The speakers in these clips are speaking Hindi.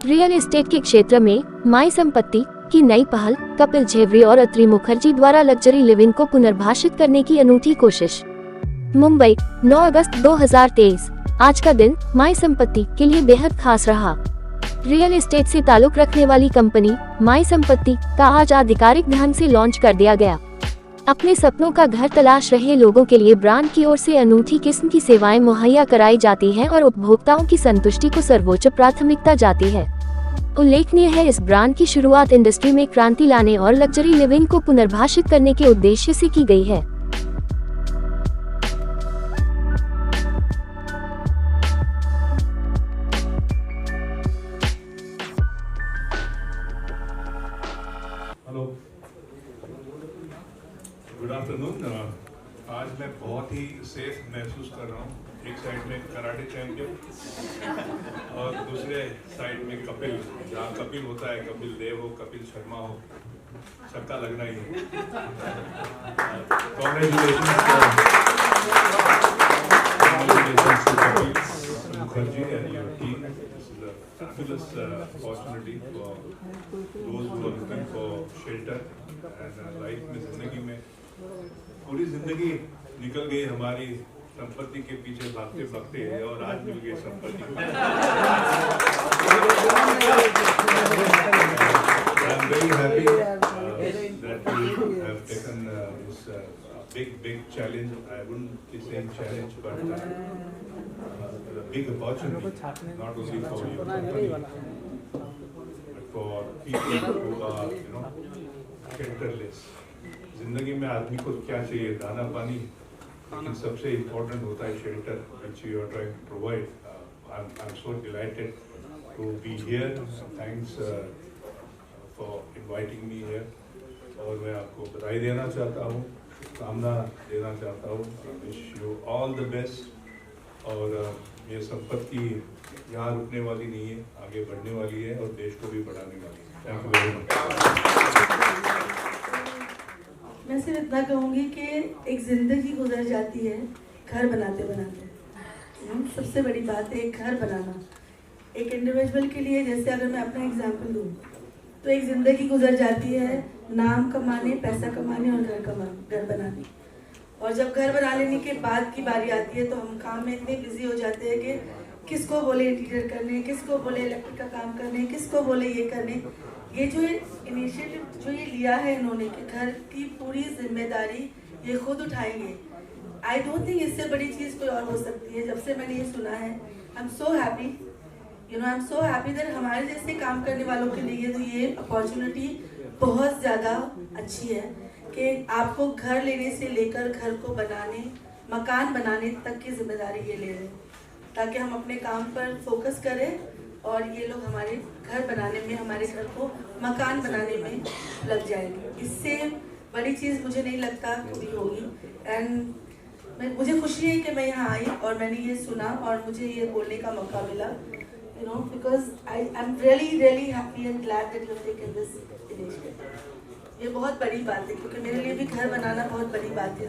रियल एस्टेट के क्षेत्र में माई संपत्ति की नई पहल, कपिल झेवरी और अत्रि मुखर्जी द्वारा लग्जरी लिविंग को पुनर्भाषित करने की अनूठी कोशिश। मुंबई, 9 अगस्त 2023। आज का दिन माई संपत्ति के लिए बेहद खास रहा। रियल एस्टेट से ताल्लुक रखने वाली कंपनी माई संपत्ति का आज आधिकारिक ढंग से लॉन्च कर दिया गया। अपने सपनों का घर तलाश रहे लोगों के लिए ब्रांड की ओर से अनूठी किस्म की सेवाएं मुहैया कराई जाती हैं और उपभोक्ताओं की संतुष्टि को सर्वोच्च प्राथमिकता जाती है। उल्लेखनीय है, इस ब्रांड की शुरुआत इंडस्ट्री में क्रांति लाने और लग्जरी लिविंग को पुनर्भाषित करने के उद्देश्य से की गई है। Hello, good afternoon. आज मैं बहुत ही सेफ महसूस कर रहा हूँ। एक साइड में कराटे चैंपियन और दूसरे साइड में कपिल। जहाँ कपिल होता है, कपिल देव हो, कपिल शर्मा हो, सबका लगना ही है। Congratulations to Kapil Mukherjee and your team. This is a fabulous opportunity for those who are looking for shelter and life में, जिंदगी में पूरी जिंदगी निकल गई हमारी संपत्ति के पीछे भागते भागते है और आज मिल गई संपत्ति। I am very happy that you have taken this big challenge. I wouldn't say challenge, but a big opportunity, not only for your company, but for people who are, shelterless. जिंदगी में आदमी को क्या चाहिए? दाना पानी, लेकिन सबसे इम्पोर्टेंट होता है shelter, which you are trying to provide. I'm so delighted to be here. Thanks for inviting me here. और मैं आपको बधाई देना चाहता हूँ, शुभकामना देना चाहता हूँ। Wish you all the best. और ये संपत्ति यहाँ रुकने वाली नहीं है, आगे बढ़ने वाली है और देश को भी बढ़ाने वाली है। Thank you very much. मैं सिर्फ इतना कहूँगी कि एक ज़िंदगी गुजर जाती है घर बनाते बनाते। सबसे बड़ी बात है एक घर बनाना। एक इंडिविजुअल के लिए, जैसे अगर मैं अपना एग्जांपल दूँ, तो एक ज़िंदगी गुजर जाती है नाम कमाने, पैसा कमाने और घर बनाने। और जब घर बना लेने के बाद की बारी आती है तो हम काम में इतने बिजी हो जाते हैं कि किसको बोले इंटीरियर करने, किसको बोले इलेक्ट्रिक का काम करने, किसको बोले ये करने। ये जो इनिशिएटिव जो ये लिया है इन्होंने कि घर की पूरी जिम्मेदारी ये खुद उठाएंगे, आई डोंट थिंक इससे बड़ी चीज़ कोई और हो सकती है। जब से मैंने ये सुना है, I am so happy, I am so happy that हमारे जैसे काम करने वालों के लिए तो ये अपॉर्चुनिटी बहुत ज़्यादा अच्छी है कि आपको घर लेने से लेकर घर को बनाने, मकान बनाने तक की जिम्मेदारी ये ले रहे हैं, ताकि हम अपने काम पर फोकस करें और ये लोग हमारे घर बनाने में, हमारे घर को मकान बनाने में लग जाएंगे। इससे बड़ी चीज़ मुझे नहीं लगता कभी होगी। एंड मुझे खुशी है कि मैं यहाँ आई और मैंने ये सुना और मुझे ये बोलने का मौका मिला, because I am really happy and glad that you have taken this initiative. ये बहुत बड़ी बात है क्योंकि मेरे लिए भी घर बनाना बहुत बड़ी बात है।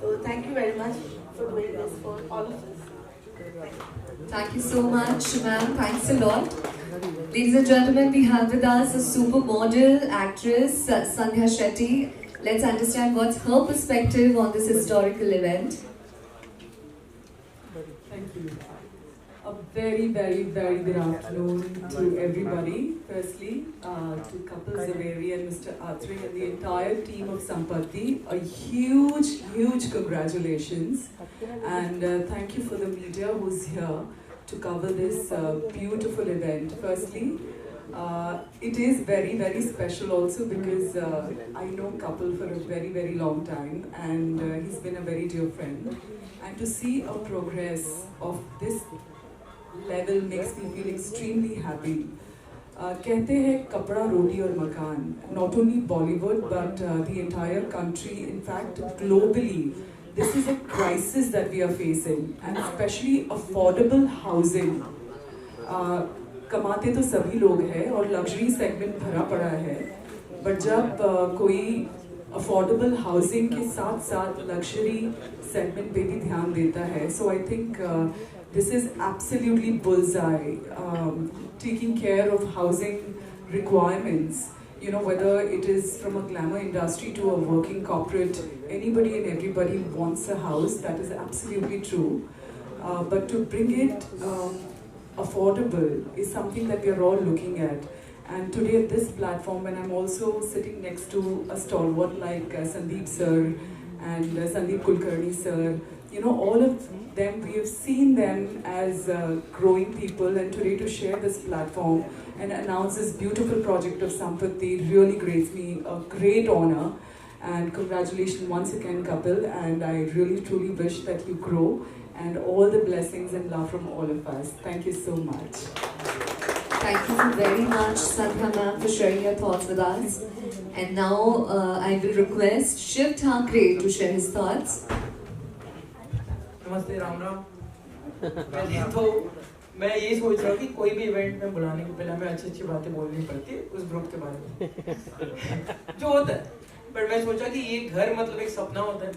तो thank you very much for doing this for all of us. Thank you so much, ma'am. Thanks a lot. Ladies and gentlemen, we have with us a supermodel actress, Sandhya Shetty. Let's understand what's her perspective on this historical event. Thank you. A very good afternoon to everybody. Firstly, to Kapil Zaveri and Mr. Athri and the entire team of Sampatti, a huge congratulations. And thank you for the media who's here to cover this beautiful event. Firstly, it is very special also because I know Kapil for a very long time and he's been a very dear friend. And to see a progress of this level makes me feel extremely happy. कहते हैं कपड़ा, रोटी और मकान, not only Bollywood but the entire country, in fact globally, this is a crisis that we are facing and especially affordable housing. कमाते तो सभी लोग हैं और लग्जरी सेगमेंट भरा पड़ा है, बट जब कोई अफोर्डेबल हाउसिंग के साथ साथ लग्जरी सेगमेंट पे भी ध्यान देता है, so I think this is absolutely bullseye, taking care of housing requirements. You know, whether it is from a glamour industry to a working corporate, anybody and everybody wants a house, that is absolutely true. But to bring it affordable is something that we are all looking at. And today at this platform, when I'm also sitting next to a stalwart like Sandeep sir and Sandeep Kulkarni sir, you know, all of them, we have seen them as growing people, and today to share this platform and announce this beautiful project of Sampatti really grades me a great honor. And congratulations once again, Kapil, and I really truly wish that you grow, and all the blessings and love from all of us. Thank you so much. Thank you very much, Sandhya ma'am, for sharing your thoughts with us. And now I will request Shiv Thakre to share his thoughts. नमस्ते राम राम। पहले तो मैं ये सोच रहा हूँ कि कोई भी इवेंट में बुलाने के पहले हमें अच्छी बातें बोलनी पड़ती है उस ग्रुप के बारे में जो होता है। पर मैं सोचा कि ये घर मतलब एक सपना होता है,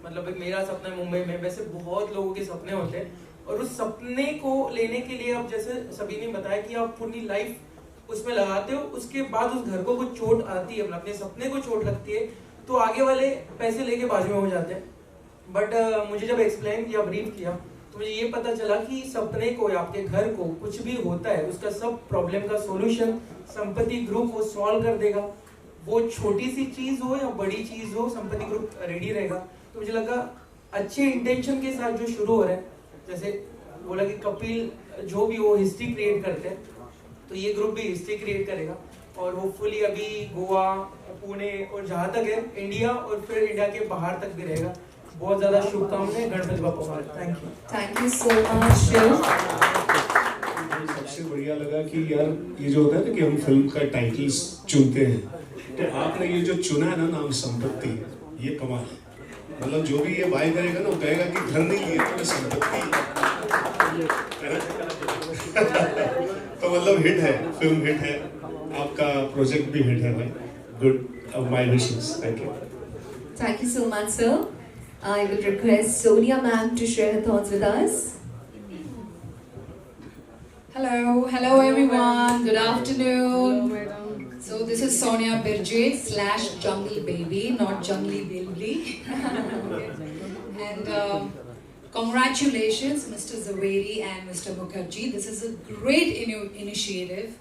मतलब एक मेरा सपना है मुंबई में, वैसे बहुत लोगों के सपने होते हैं, और उस सपने को लेने के लिए अब जैसे सभी ने बताया कि आप पूरी लाइफ उसमें लगाते हो, उसके बाद उस घर को कुछ चोट आती है, अपने सपने को चोट लगती है, तो आगे वाले पैसे लेके बाजू में हो जाते हैं। बट मुझे जब एक्सप्लेन किया, ब्रीफ किया, तो मुझे ये पता चला कि सपने को या आपके घर को कुछ भी होता है, उसका सब प्रॉब्लम का सोल्यूशन संपत्ति ग्रुप वो सॉल्व कर देगा। वो छोटी सी चीज हो या बड़ी चीज हो, संपत्ति ग्रुप रेडी रहेगा। तो मुझे लगा अच्छे इंटेंशन के साथ जो शुरू हो रहा है, जैसे बोला कि कपिल जो भी वो हिस्ट्री क्रिएट करते हैं, तो ये ग्रुप भी हिस्ट्री क्रिएट करेगा, और होपफुली अभी गोवा, पुणे और जहाँ तक है इंडिया, और फिर इंडिया के बाहर तक भी रहेगा। बहुत ज्यादा शुभकामनाएं, Ganpati Bappa Morya. Thank you so much, Shiv. सबसे बढ़िया लगा कि यार ये जो होता है ना कि हम फिल्म का टाइटल्स चुनते हैं, तो आपने ये जो चुना है ना नाम संपत्ति, ये कमाल है। मतलब जो भी ये बाय करेगा ना वो कहेगा कि घर नहीं लिए तो संपत्ति तो मतलब हिट है, फिल्म हिट है, आपका प्रोजेक्ट भी हिट है भाई। Good, my wishes. Thank you. Thank you so much, sir. I will request Sonia ma'am to share her thoughts with us. Hello everyone. Good afternoon. So this is Sonia Birje / Jungle Baby, not Jungly Bilbly. And congratulations, Mr. Zaveri and Mr. Mukherjee. This is a great initiative,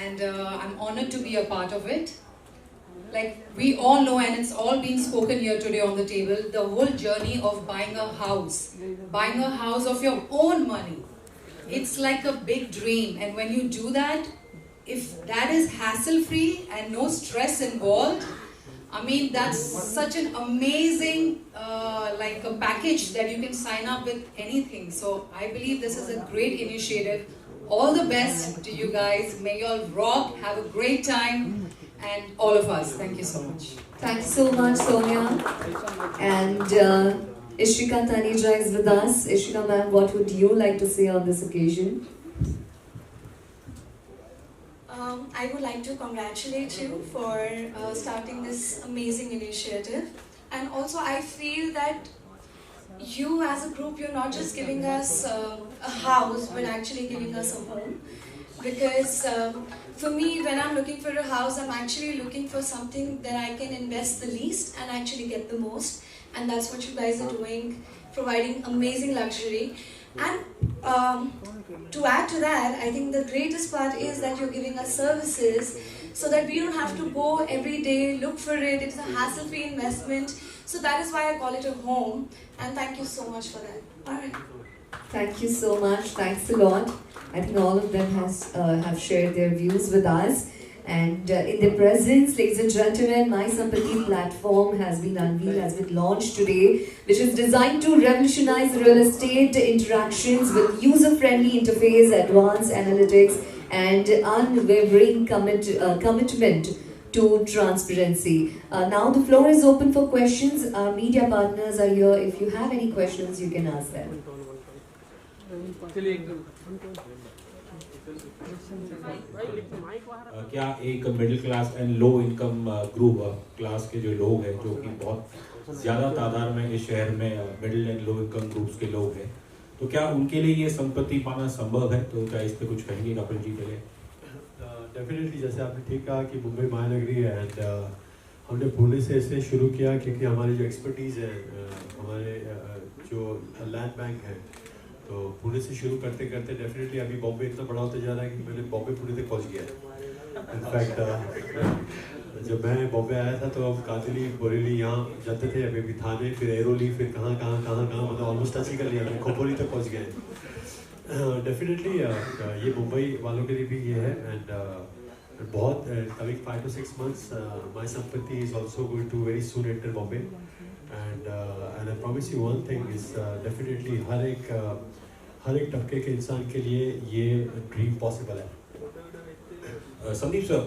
and I'm honored to be a part of it. Like we all know, and it's all being spoken here today on the table, the whole journey of buying a house of your own money. It's like a big dream, and when you do that, if that is hassle-free and no stress involved, I mean, that's such an amazing like a package that you can sign up with anything. So I believe this is a great initiative. All the best to you guys. May you all rock, have a great time. And all of us, thank you so much. Thank you so much, Sonia. And Ishika Taneja is with us. Ishika ma'am, what would you like to say on this occasion? I would like to congratulate you for starting this amazing initiative. And also I feel that you as a group, you're not just giving us a house, but actually giving us a home. Because for me, when I'm looking for a house, I'm actually looking for something that I can invest the least and actually get the most. And that's what you guys are doing, providing amazing luxury. And to add to that, I think the greatest part is that you're giving us services so that we don't have to go every day, look for it. It's a hassle-free investment. So that is why I call it a home. And thank you so much for that. All right. Thank you so much. Thanks a lot. I think all of them have shared their views with us. And in their presence, ladies and gentlemen, My Sampatti platform has been unveiled, has been launched today, which is designed to revolutionize real estate interactions with user-friendly interface, advanced analytics, and unwavering commitment to transparency. Now the floor is open for questions. Our media partners are here. If you have any questions, you can ask them. क्या एक middle class and low income group class के जो लोग हैं, जो कि बहुत ज़्यादा तादाद में इस शहर में middle and low income groups के लोग हैं, तो तो क्या उनके लिए ये संपत्ति पाना संभव है? तो क्या इस पे कुछ कहेंगे कपिल जी के लिए? डेफिनेटली, जैसे आपने ठीक कहा कि मुंबई महानगरी है एंड हमने पुणे से इसे शुरू किया क्योंकि हमारी जो एक्सपर्टीज़ है हमारे जो लैंड बैंक है, तो पुणे से शुरू करते करते डेफिनेटली अभी बॉम्बे इतना बड़ा होता जा रहा है कि मैंने बॉम्बे पुणे तक पहुंच गया। इनफैक्ट जब मैं बॉम्बे आया था तो हम कातिली बोरेली यहाँ जाते थे, अभी थाने, फिर एरोली, फिर कहाँ मतलब ऑलमोस्ट ऐसे कर लिया, खोपोली तक पहुँच गए। डेफिनेटली ये मुंबई वालों के लिए भी ये है एंड बहुत कमिंग 5 to 6 months माय संपत्ति is also going to very soon enter Bombay and I promise you one thing is definitely हर एक तबके के इंसान के लिए ये ड्रीम पॉसिबल है। Sandeep sir,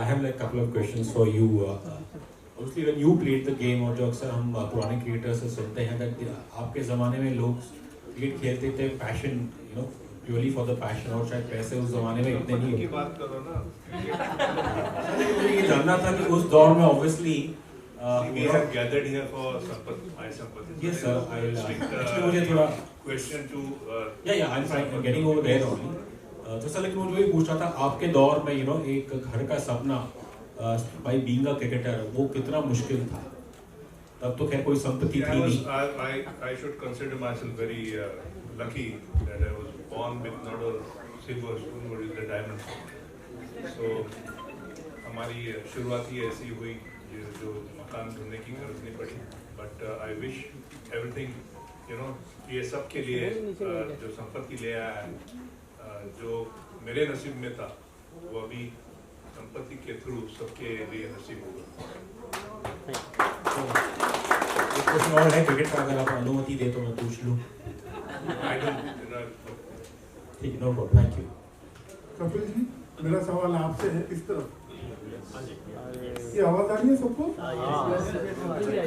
I have like couple of questions for you. Obviously when you played the game, और जो अक्सर हम पुराने क्रिकेटर्स से सुनते हैं that आपके ज़माने में लोग क्रिकेट खेलते थे passion, you know, purely for the passion, और शायद पैसे उस ज़माने में इतने नहीं होते। बात करो ना। मुझे ये जानना था कि उस दौर में obviously we have gathered here for my Sampathi. Yes sir, I will. Actually मुझे थोड़ा question to yeah I'm trying getting over there only. तो सर लेकिन मुझे ये पूछना था आपके दौर में एक घर का सपना by being a cricketer वो कितना मुश्किल था? तब तो खैर कोई संपत्ति थी नहीं। I should consider myself very lucky that I was born with not a silver spoon but with a diamond spoon. So हमारी शुरुआत ही ऐसी हुई जो मकान ढूंढने की जरूरत नहीं पड़ी, but I wish everything ये सब के लिए जो संपत्ति ले आया है जो मेरे नसीब में था वो अभी संपत्ति के थ्रू सबके लिए नसीब होगा। एक क्वेश्चन और है क्रिकेट का, अगर आप अनुमति दे तो मैं पूछ लूं। ठीक, no problem, thank you. Kapil ji, मेरा सवाल आपसे है, इस तरफ ये आवाज आ रही है सबको?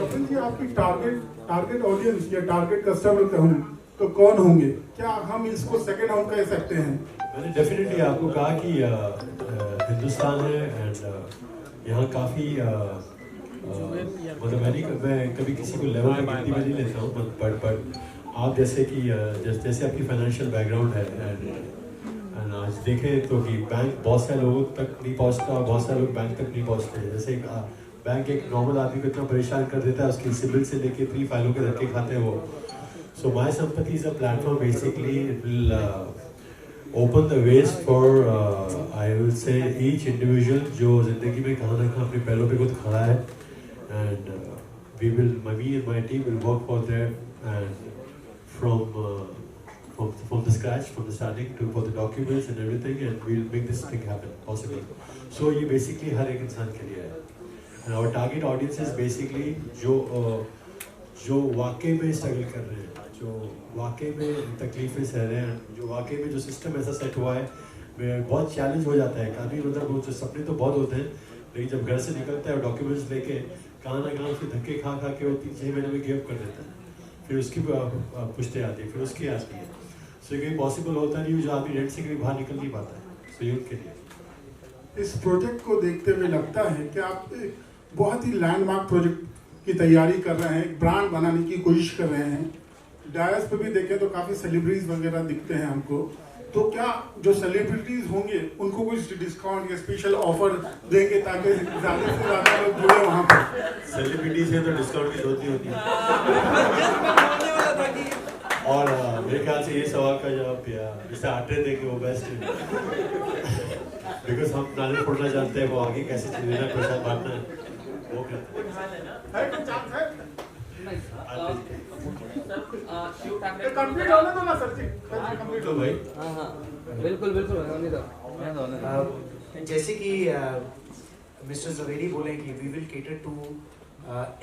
कपिल जी, आपकी टारगेट ऑडियंस या टारगेट कस्टमर कहूँ तो कौन होंगे? क्या हम इसको सेकंड होम कह सकते हैं? मैंने डेफिनेटली आपको कहा कि हिंदुस्तान है एंड यहाँ काफ़ी मतलब मैं कभी किसी को लेवल पे गिनती में नहीं लेता हूँ, बट आप जैसे कि जैसे आपकी फाइनेंशियल बैकग्राउंड है एंड आज देखें तो कि बैंक बहुत सारे लोगों तक नहीं पहुँचता, बहुत सारे लोग बैंक तक नहीं पहुँचते। जैसे बैंक एक नॉर्मल आदमी को इतना परेशान कर देता है, उसकी सिबिल से लेके 3 फाइलों के धक्के खाते हैं वो। So my Sampathi is a platform. Basically, it will open the ways for I will say each individual जो जिंदगी में कहाँ ना कहाँ अपने पैरों पे खुद खड़ा है, and me and my team will work for that and from the scratch, from the starting for the documents and everything, and we'll make this thing happen possible. So ये basically हर एक इंसान के लिए है, and our target audience is basically जो वाकई में स्ट्रगल कर रहे हैं, जो वाकई में तकलीफें सह रहे हैं, जो वाकई में जो सिस्टम ऐसा सेट हुआ है बहुत चैलेंज हो जाता है। आदमी मतलब जो सपने तो बहुत होते हैं, लेकिन जब घर से निकलता है और डॉक्यूमेंट्स लेके कहाँ ना कहाँ फिर धक्के खा के वो 3-6 महीने में गिव अप कर देता है, फिर उसकी पुश्तें आती है, फिर उसकी आती है। सो ये पॉसिबल होता नहीं, जो आदमी रेंट से कभी बाहर निकल नहीं पाता है। सो ये उनके लिए इस प्रोजेक्ट को देखते हुए लगता है कि आप बहुत ही लैंडमार्क प्रोजेक्ट की तैयारी कर रहे हैं, एक ब्रांड बनाने की कोशिश कर रहे हैं। डायस पे भी देखें तो काफ़ी सेलिब्रिटीज वगैरह दिखते हैं हमको, तो क्या जो सेलिब्रिटीज होंगे उनको कुछ डिस्काउंट या स्पेशल ऑफर देंगे ताकि ज़्यादा से ज़्यादा लोग जुड़े वहाँ पर? सेलिब्रिटीज है तो डिस्काउंट की जरूरत नहीं होती और मेरे ख्याल से ये सवाल का जवाब जिसे आटे देंगे वो बेस्ट है, बिकॉज हम नाले फोड़ना जानते हैं, वो आगे कैसे चलेना, प्रसाद बांटना है वो करते हैं। कंप्लीट होने दो ना सर जी, कंप्लीट हो भाई। बिल्कुल जैसे कि मिस्टर जवेरी बोले कि we will cater to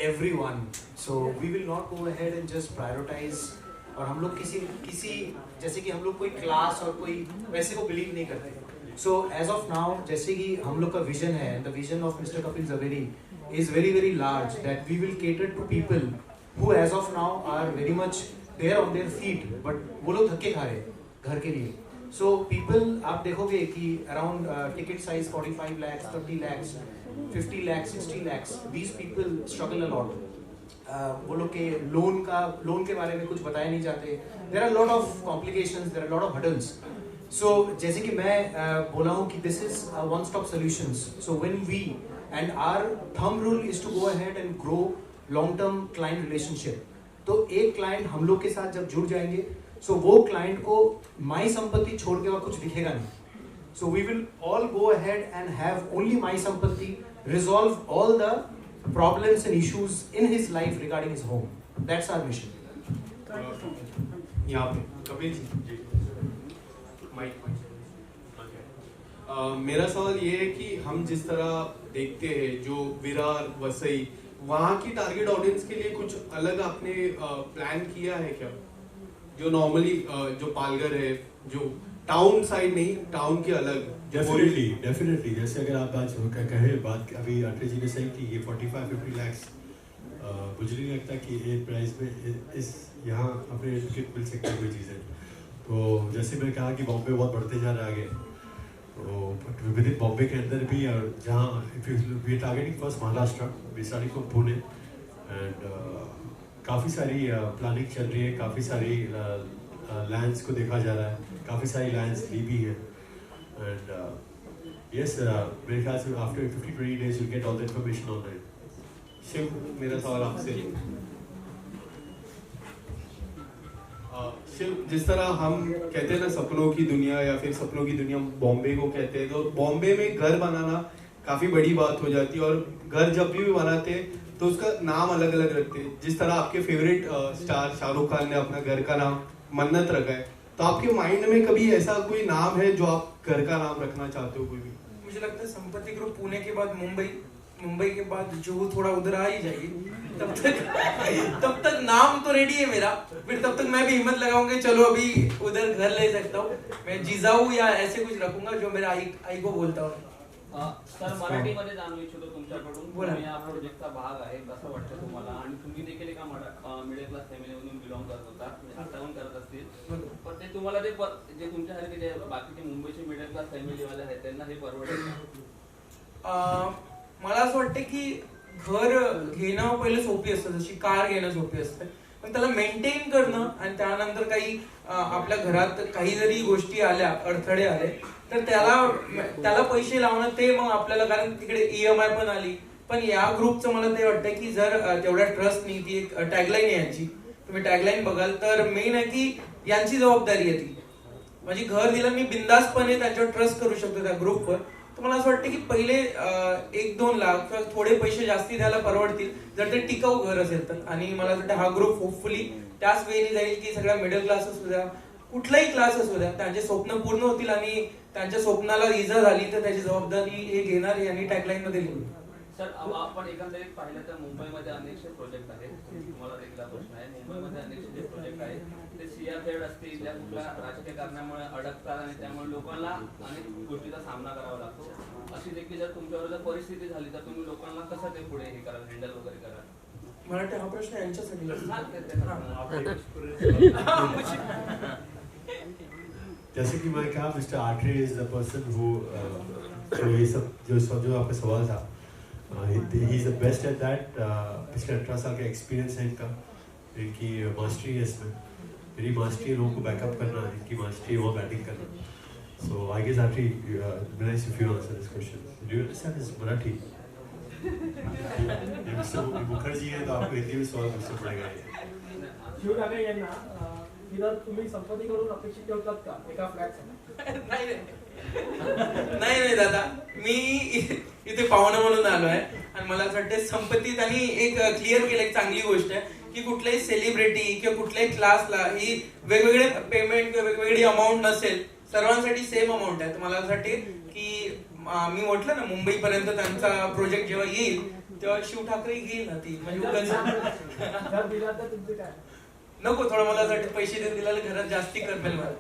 everyone, so we will not go ahead and just prioritize, और हम लोग किसी जैसे कि हम लोग कोई क्लास और कोई वैसे को बिलीव नहीं करते। So as of now, जैसे कि हम लोग का विजन है, the vision of Mr. Kapil Zaveri is very very large, that we will cater to people who as of now are very much there on their feet, but वो लोग धक्के खा रहे हैं घर के लिए। So people, आप देखोगे कि around ticket size 45 lakhs, 30 lakhs, 50 lakhs, 60 lakhs, these people struggle a lot. वो लोग के लोन के बारे में कुछ बताया नहीं जाते. There are a lot of complications, there are a lot of hurdles. So जैसे कि मैं बोला हूँ कि this is a one-stop solutions. So when we and our thumb rule is to go ahead and grow long-term client relationship. तो एक क्लाइंट हम लोग के साथ जब जुड़ जाएंगे, so वो क्लाइंट को माई संपत्ति छोड़ के और कुछ दिखेगा नहीं. So we will all go ahead and have only My Sampatti resolve all the problems and issues in his life regarding his home. That's our mission. यहाँ पे कपिल जी माइक. मेरा सवाल ये है कि हम जिस तरह देखते हैं जो विरार वसई वहाँ की टारगेट ऑडियंस के लिए कुछ अलग आपने प्लान किया है क्या? जो नॉर्मली जो पालघर है, जो टाउन साइड नहीं, टाउन के अलग. डेफिनेटली जैसे अगर आप आज कहें बात अभी अटल जी ने सही कि ये 45-50 लाख मुझे नहीं लगता कि एक प्राइस में इस यहाँ अपने टिकट मिल सकती है कोई चीज़ें. तो जैसे मैंने कहा कि बॉम्बे बहुत बढ़ते जा रहा है आगे, तो विद इन बॉम्बे के अंदर भी और जहाँ we targeting first Maharashtra, we starting from Pune and काफ़ी सारी प्लानिंग चल रही है, काफ़ी सारी लैंड्स को देखा जा रहा है, काफ़ी सारी लैंड्स ली भी है एंड यस मेरे ख्याल से after 50-20 days you get all the information online. Shiv, मेरा सवाल आपसे. शिव, जिस तरह हम कहते हैं ना सपनों की दुनिया या फिर सपनों की दुनिया बॉम्बे को कहते हैं, तो बॉम्बे में घर बनाना काफी बड़ी बात हो जाती है और घर जब भी बनाते हैं तो उसका नाम अलग अलग रखते हैं. जिस तरह आपके फेवरेट स्टार शाहरुख खान ने अपना घर का नाम मन्नत रखा है, तो आपके माइंड में कभी ऐसा कोई नाम है जो आप घर का नाम रखना चाहते हो? कोई भी? मुझे लगता है संपत्ति ग्रुप पुणे के बाद मुंबई के बाद जो थोड़ा उधर आ ही जाएगी, तब तक नाम तो रेडी है मेरा. फिर तब तक मैं भी हिम्मत लगाऊंगा, चलो अभी उधर घर ले सकता हूँ, मैं जिजाऊ या ऐसे कुछ रखूंगा जो मेरा आई को बोलता हूँ. सर, मराठीमध्ये जाणू इच्छितो तुमच्याकडून, तुम्ही या प्रोजेक्टचा भाग आहे, कसं वाटतं तुम्हाला? आणि तुम्ही देखील एका मिडल क्लास फॅमिलीमधून बिलॉंग करत होता, आता पण करत असतील, पण ते तुम्हाला जे तुमच्यासारखे जे बाकीचे मुंबईचे मिडल क्लास फॅमिलीवाले आहेत त्यांना हे परवडेल? मला असं वाटतं की घर घेणं पहिले सोपी असतं, जशी कार घेणं सोपी असते, पण त्याला मेंटेन करणं आणि त्यानंतर काही आपल्या घरात काही जरी गोष्टी आल्या, अडथळे आले, तर त्याला पैसे लावणं ते मग आपल्याला, कारण तिकडे EMI पण आली. पण या ग्रुपचं मला ते वाटतं की जर तेवढ्या ट्रस्टनी, ती एक टॅगलाईन आहे यांची, तुम्ही टॅगलाईन बघाल तर मेन आहे की यांची जबाबदारी आहे ती. म्हणजे घर दिलं, मी बिंदासपणे त्यांच्यावर ट्रस्ट करू शकतो त्या ग्रुपवर. तर मला असं वाटतं की पहिले 1-2 लाख किंवा थोडे पैसे जास्ती द्यायला परवडतील जर ते टिकाऊ घर असेल तर. आणि मला वाटतं हा ग्रुप होपफुली त्याच वेळी जाईल की सगळ्या मिडल क्लास असू द्या, कुठलाही क्लास असू द्या, त्यांचे स्वप्न पूर्ण होतील आणि त्यांच्या स्वप्नाला इजा झाली तर त्याची जबाबदारी हे घेणार यांनी टॅगलाईन मध्ये लिहिली. सर, आपण एकंदरीत पाहिलं तर मुंबईमध्ये अनेकसे प्रोजेक्ट आहेत. तुम्हाला देखील प्रश्न आहे, मुंबईमध्ये अनेकसे जे प्रोजेक्ट आहेत ते CR असतील, त्या कुठल्या राजकीय कारणामुळे अडकतात आणि त्यामुळे लोकांना अनेक गोष्टीचा सामना करावा लागतो. अशी देखील जर तुमच्यावर जर परिस्थिती झाली तर तुम्ही लोकांना कसं ते पुढे हे कराल, हँडल वगैरे कराल? मला वाटतं हा प्रश्न यांच्यासाठी जैसे कि मैं कहा, mister Atre is the person who ये सब जो आपका सवाल था, he is the best at that. पिछले 18 साल का एक्सपीरियंस है इनका, इनकी मास्टरी है इसमें. मेरी मास्टरी लोगों को बैकअप करना है, इनकी मास्टरी वो बैटिंग करना. So I guess Atre, nice if you answer this question. Do you understand this Marathi? Mister Mukherjee है तो आपको हिंदी में सवाल पूछना पड़ेगा. शिव ठाकरे यांना जर तुम्ही संपत्तीकडून अपेक्षित होतात का एका फ्लॅटसाठी? नाही दादा, मी इथे पाहुणा म्हणून आलो आहे आणि मला असं वाटतं संपत्ती त्यांनी एक क्लिअर केलं, एक चांगली गोष्ट आहे की कुठल्याही सेलिब्रिटी किंवा कुठल्याही क्लासला ही वेगवेगळे पेमेंट किंवा वेगवेगळी अमाऊंट नसेल, सर्वांसाठी सेम अमाऊंट आहे. तर मला असं वाटते की मी म्हटलं ना, मुंबईपर्यंत त्यांचा प्रोजेक्ट जेव्हा येईल तेव्हा शिव ठाकरे घेईल ना ती, म्हणजे नको थोडं मला असं वाटतं पैसे देऊन दिला घरात जास्ती करमेल मला.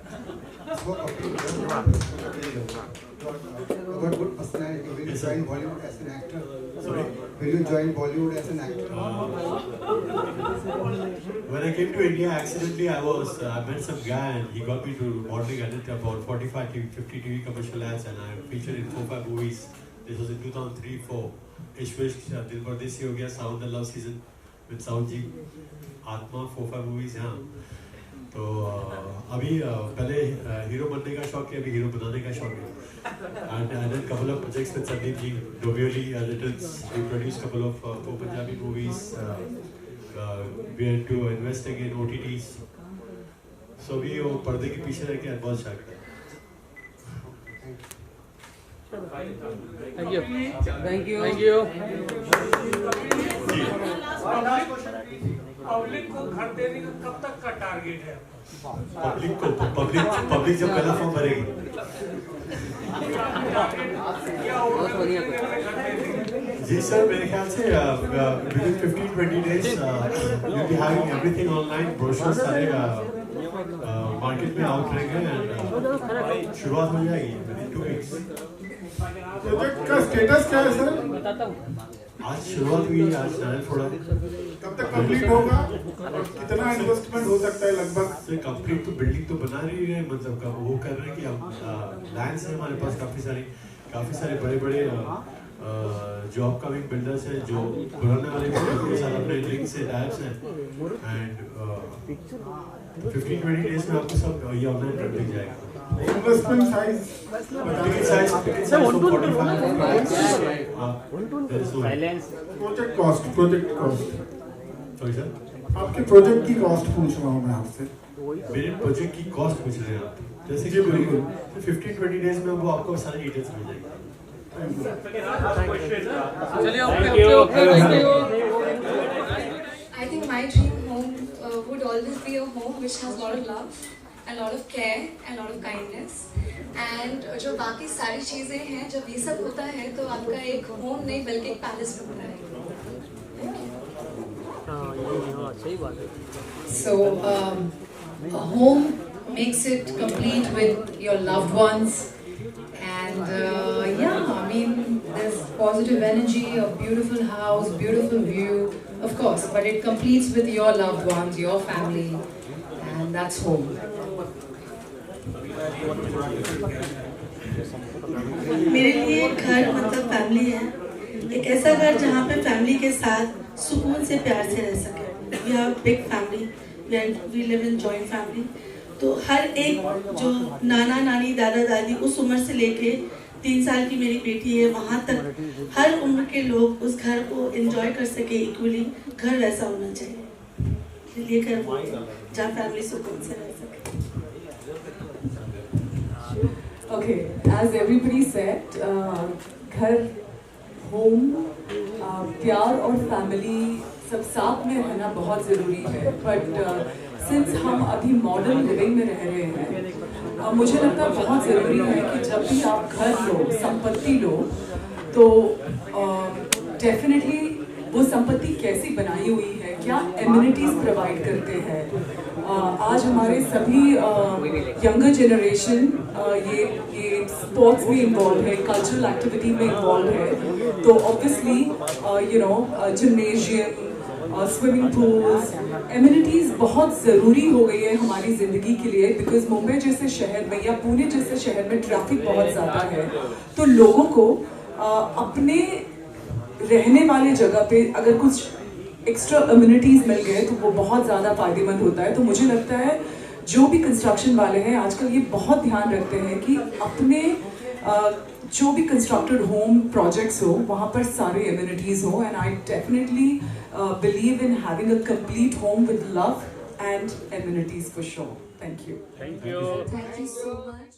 What good personality? Will you join Bollywood as an actor? Sorry? Will you join Bollywood as an actor? When I came to India, accidentally I met some guy and he got me to modeling. I did about 45-50 TV commercial ads and I featured in 4-5 movies. This was in 2003-4. Ishwish, Dil Pardesi Ho Gaya, Sound and Love Season with south जी, आत्मा 4-5 मूवीज यहाँ। तो अभी पहले हीरो बनने का शौक है, अभी हीरो बनाने का शौक है। And I did couple of projects with Sandeep ji, Dovioli, Littles. We produced couple of 4 Punjabi movies. We had to investing in OTTs. So अभी वो पर्दे के पीछे रह के बहुत शायद है। Thank you. Thank you. Thank you. Public को घर देने का कब तक का टारगेट है? पब्लिक जब पहला फॉर्म भरेगी। जी सर, मेरे ख्याल से within 15-20 days we'll be having everything online. brochures सारे मार्केट में आउट रहेंगे and शुरुआत हो जाएगी within 2 weeks. प्रोजेक्ट का स्टेटस क्या है सर? बताता हूँ। आज शुरुआत हुई, आज चैनल थोड़ा कब तक कंप्लीट होगा और कितना इन्वेस्टमेंट हो सकता है लगभग? सर कंप्लीट तो बिल्डिंग तो बना रही है, मतलब का वो कर रहे हैं कि हम लैंड्स हैं हमारे पास काफ़ी सारे बड़े जो अपकमिंग बिल्डर्स हैं जो बनाने वाले हैं, उनके साथ अपने लिंक्स से टाइप्स हैं एंड 15-20 डेज में आपको सब ये ऑनलाइन कर दिया जाएगा। Investment size sir 145 silence project cost sorry sir, आपके प्रोजेक्ट की कॉस्ट पूछ रहा हूँ मैं आपसे। मेरे प्रोजेक्ट की कॉस्ट पूछ रहे हैं आप? जैसे कि बिल्कुल 15-20 डेज में वो आपको सारे डिटेल्स मिल जाएंगे। चलिए okay thank you. I think my dream home would always be a home which has a lot of love, a lot of care, and a lot of kindness. And जो बाकी सारी चीजें हैं, जब ये सब होता है तो आपका एक होम नहीं बल्कि एक पैलेस बनता है। सही बात है। So, a home makes it complete with your loved ones, and yeah, I mean, there's positive energy, a beautiful house, beautiful view, of course, but it completes with your loved ones, your family, and that's home. मेरे लिए घर मतलब फैमिली है, एक ऐसा घर जहाँ पे फैमिली के साथ सुकून से प्यार से रह सके। We have big family, we live in joint family. तो हर एक जो नाना नानी दादा दादी उस उम्र से लेके 3 साल की मेरी बेटी है वहाँ तक हर उम्र के लोग उस घर को एंजॉय कर सके इक्वली। घर वैसा होना चाहिए, ये घर जहाँ फैमिली सुकून से रह सके। Okay, as everybody said, घर, home, प्यार और फैमिली सब साथ में रहना बहुत ज़रूरी है। बट सिंस हम अभी मॉडर्न लिविंग में रह रहे हैं, मुझे लगता है बहुत ज़रूरी है कि जब भी आप घर लो, संपत्ति लो, तो डेफिनेटली वो संपत्ति कैसी बनाई हुई है, क्या एमिनिटीज़ प्रोवाइड करते हैं। आज हमारे सभी यंगर जनरेशन ये स्पोर्ट्स में इन्वॉल्व है, कल्चरल एक्टिविटी में इन्वॉल्व है, तो obviously gymnasium, swimming pools, amenities बहुत ज़रूरी हो गई है हमारी ज़िंदगी के लिए। बिकॉज मुंबई जैसे शहर में या पुणे जैसे शहर में ट्रैफिक बहुत ज़्यादा है, तो लोगों को अपने रहने वाले जगह पे अगर कुछ एक्स्ट्रा एमिनिटीज़ मिल गए तो वो बहुत ज़्यादा फ़ायदेमंद होता है। तो मुझे लगता है जो भी कंस्ट्रक्शन वाले हैं आजकल ये बहुत ध्यान रखते हैं कि अपने जो भी कंस्ट्रक्टेड होम प्रोजेक्ट्स हो वहाँ पर सारे एमिनिटीज़ हो। And I definitely believe in having a complete home with love and amenities for sure. Thank you. Thank you. Thank you so much.